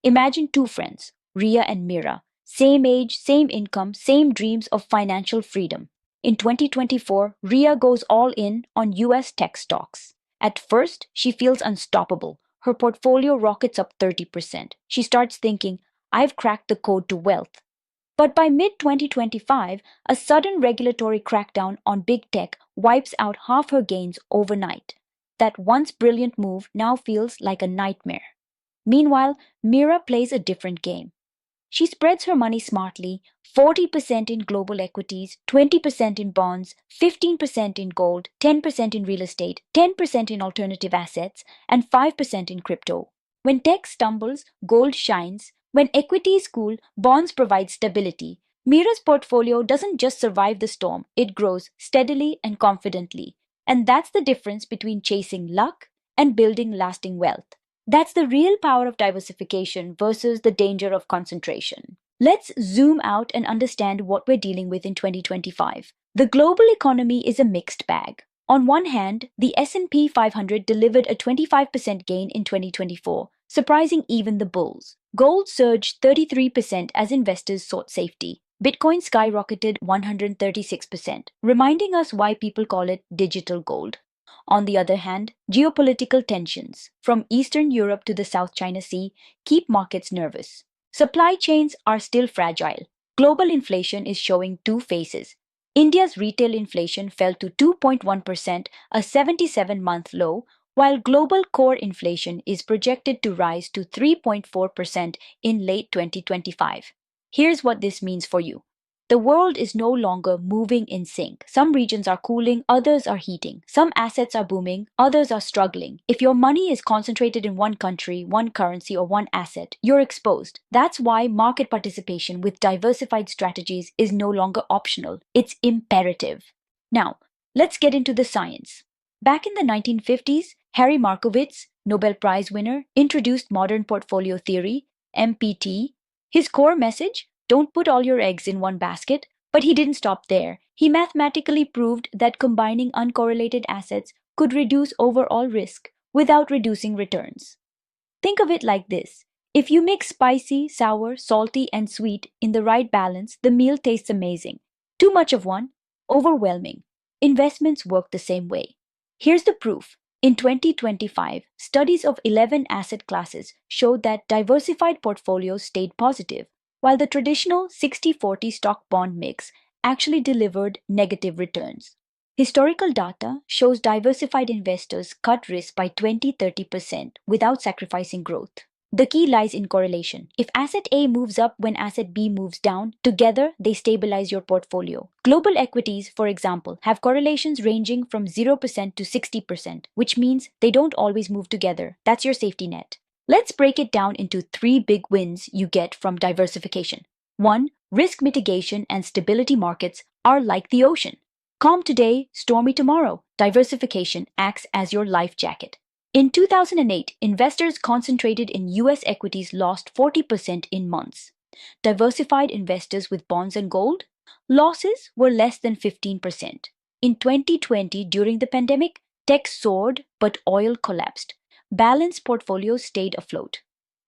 Imagine two friends, Ria and Mira, same age, same income, same dreams of financial freedom. In 2024, Ria goes all in on US tech stocks. At first, she feels unstoppable. Her portfolio rockets up 30%. She starts thinking, I've cracked the code to wealth. But by mid 2025, a sudden regulatory crackdown on big tech wipes out half her gains overnight. That once brilliant move now feels like a nightmare. Meanwhile, Mira plays a different game. She spreads her money smartly: 40% in global equities, 20% in bonds, 15% in gold, 10% in real estate, 10% in alternative assets, and 5% in crypto. When tech stumbles, gold shines. When equities cool, bonds provide stability. Mira's portfolio doesn't just survive the storm, it grows steadily and confidently. And that's the difference between chasing luck and building lasting wealth. That's the real power of diversification versus the danger of concentration. Let's zoom out and understand what we're dealing with in 2025. The global economy is a mixed bag. On one hand, the S&P 500 delivered a 25% gain in 2024, surprising even the bulls. Gold surged 33% as investors sought safety. Bitcoin skyrocketed 136%, reminding us why people call it digital gold. On the other hand, geopolitical tensions, from Eastern Europe to the South China Sea, keep markets nervous. Supply chains are still fragile. Global inflation is showing two faces. India's retail inflation fell to 2.1%, a 77-month low, while global core inflation is projected to rise to 3.4% in late 2025. Here's what this means for you. The world is no longer moving in sync. Some regions are cooling, others are heating. Some assets are booming, others are struggling. If your money is concentrated in one country, one currency, or one asset, you're exposed. That's why market participation with diversified strategies is no longer optional. It's imperative. Now, let's get into the science. Back in the 1950s, Harry Markowitz, Nobel Prize winner, introduced modern portfolio theory, MPT. His core message: don't put all your eggs in one basket. But he didn't stop there. He mathematically proved that combining uncorrelated assets could reduce overall risk without reducing returns. Think of it like this. If you mix spicy, sour, salty, and sweet in the right balance, the meal tastes amazing. Too much of one? Overwhelming. Investments work the same way. Here's the proof. In 2025, studies of 11 asset classes showed that diversified portfolios stayed positive, while the traditional 60-40 stock-bond mix actually delivered negative returns. Historical data shows diversified investors cut risk by 20-30% without sacrificing growth. The key lies in correlation. If asset A moves up when asset B moves down, together they stabilize your portfolio. Global equities, for example, have correlations ranging from 0% to 60%, which means they don't always move together. That's your safety net. Let's break it down into three big wins you get from diversification. 1. Risk mitigation and stability. Markets are like the ocean. Calm today, stormy tomorrow. Diversification acts as your life jacket. In 2008, investors concentrated in US equities lost 40% in months. Diversified investors with bonds and gold? Losses were less than 15%. In 2020, during the pandemic, tech soared, but oil collapsed. Balanced portfolios stayed afloat.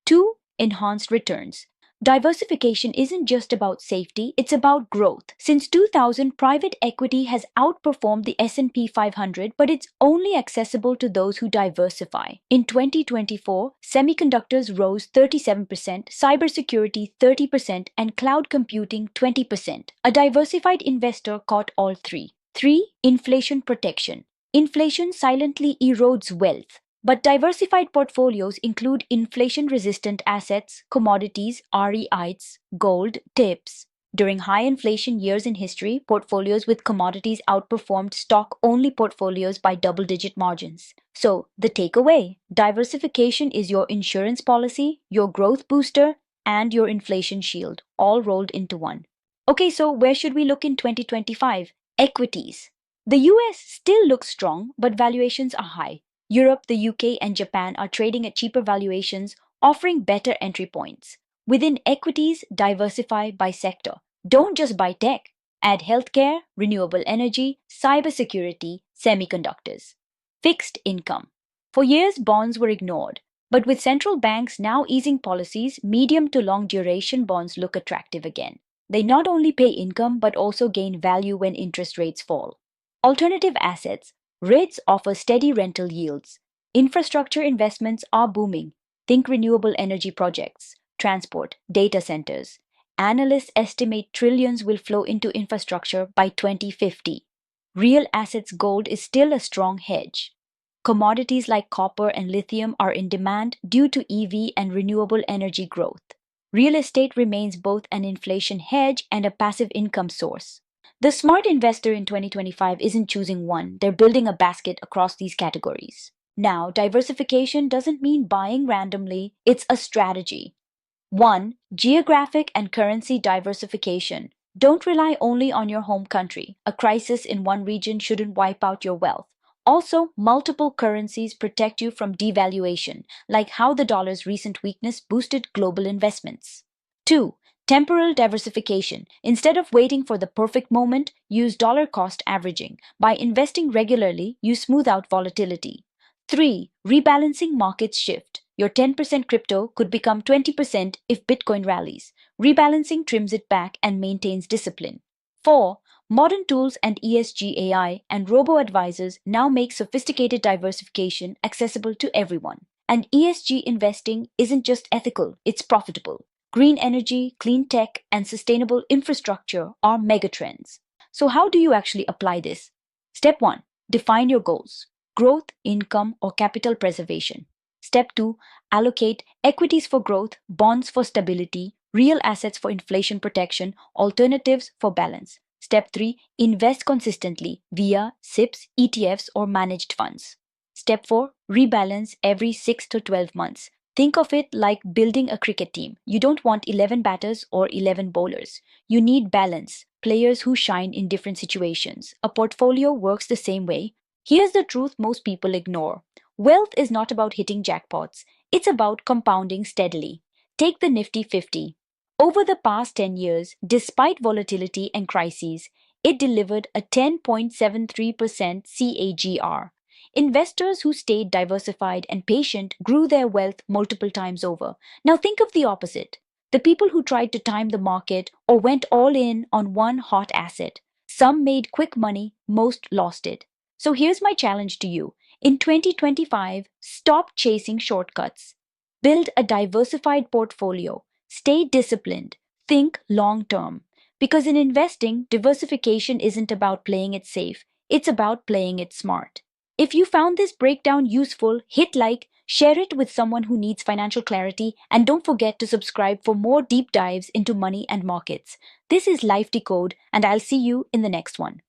2. Enhanced returns. Diversification isn't just about safety, it's about growth. Since 2000, private equity has outperformed the S&P 500, but it's only accessible to those who diversify. In 2024, semiconductors rose 37%, cybersecurity 30%, and cloud computing 20%. A diversified investor caught all three. 3. Inflation protection. Inflation silently erodes wealth. But diversified portfolios include inflation-resistant assets, commodities, REITs, gold, tips. During high inflation years in history, portfolios with commodities outperformed stock-only portfolios by double-digit margins. So, the takeaway: diversification is your insurance policy, your growth booster, and your inflation shield, all rolled into one. Okay, so where should we look in 2025? Equities. The US still looks strong, but valuations are high. Europe, the UK, and Japan are trading at cheaper valuations, offering better entry points. Within equities, diversify by sector. Don't just buy tech. Add healthcare, renewable energy, cybersecurity, semiconductors. Fixed income. For years, bonds were ignored. But with central banks now easing policies, medium to long duration bonds look attractive again. They not only pay income but also gain value when interest rates fall. Alternative assets, REITs offer steady rental yields. Infrastructure investments are booming. Think renewable energy projects, transport, data centers. Analysts estimate trillions will flow into infrastructure by 2050. Real assets gold is still a strong hedge. Commodities like copper and lithium are in demand due to EV and renewable energy growth. Real estate remains both an inflation hedge and a passive income source. The smart investor in 2025 isn't choosing one, they're building a basket across these categories. Now, diversification doesn't mean buying randomly, it's a strategy. 1. Geographic and currency diversification. Don't rely only on your home country. A crisis in one region shouldn't wipe out your wealth. Also, multiple currencies protect you from devaluation, like how the dollar's recent weakness boosted global investments. 2. Temporal diversification. Instead of waiting for the perfect moment, use dollar cost averaging. By investing regularly, you smooth out volatility. 3. Rebalancing markets shift. Your 10% crypto could become 20% if Bitcoin rallies. Rebalancing trims it back and maintains discipline. 4. Modern tools and ESG AI and robo-advisors now make sophisticated diversification accessible to everyone. And ESG investing isn't just ethical, it's profitable. Green energy, clean tech, and sustainable infrastructure are megatrends. So how do you actually apply this? Step 1. Define your goals. Growth, income, or capital preservation. Step 2. Allocate equities for growth, bonds for stability, real assets for inflation protection, alternatives for balance. Step 3. Invest consistently via SIPs, ETFs, or managed funds. Step 4. Rebalance every 6 to 12 months. Think of it like building a cricket team. You don't want 11 batters or 11 bowlers. You need balance, players who shine in different situations. A portfolio works the same way. Here's the truth most people ignore. Wealth is not about hitting jackpots, it's about compounding steadily. Take the Nifty 50. Over the past 10 years, despite volatility and crises, it delivered a 10.73% CAGR. Investors who stayed diversified and patient grew their wealth multiple times over. Now think of the opposite. The people who tried to time the market or went all in on one hot asset. Some made quick money, most lost it. So here's my challenge to you. In 2025, stop chasing shortcuts. Build a diversified portfolio. Stay disciplined. Think long term. Because in investing, diversification isn't about playing it safe, it's about playing it smart. If you found this breakdown useful, hit like, share it with someone who needs financial clarity, and don't forget to subscribe for more deep dives into money and markets. This is Life Decode, and I'll see you in the next one.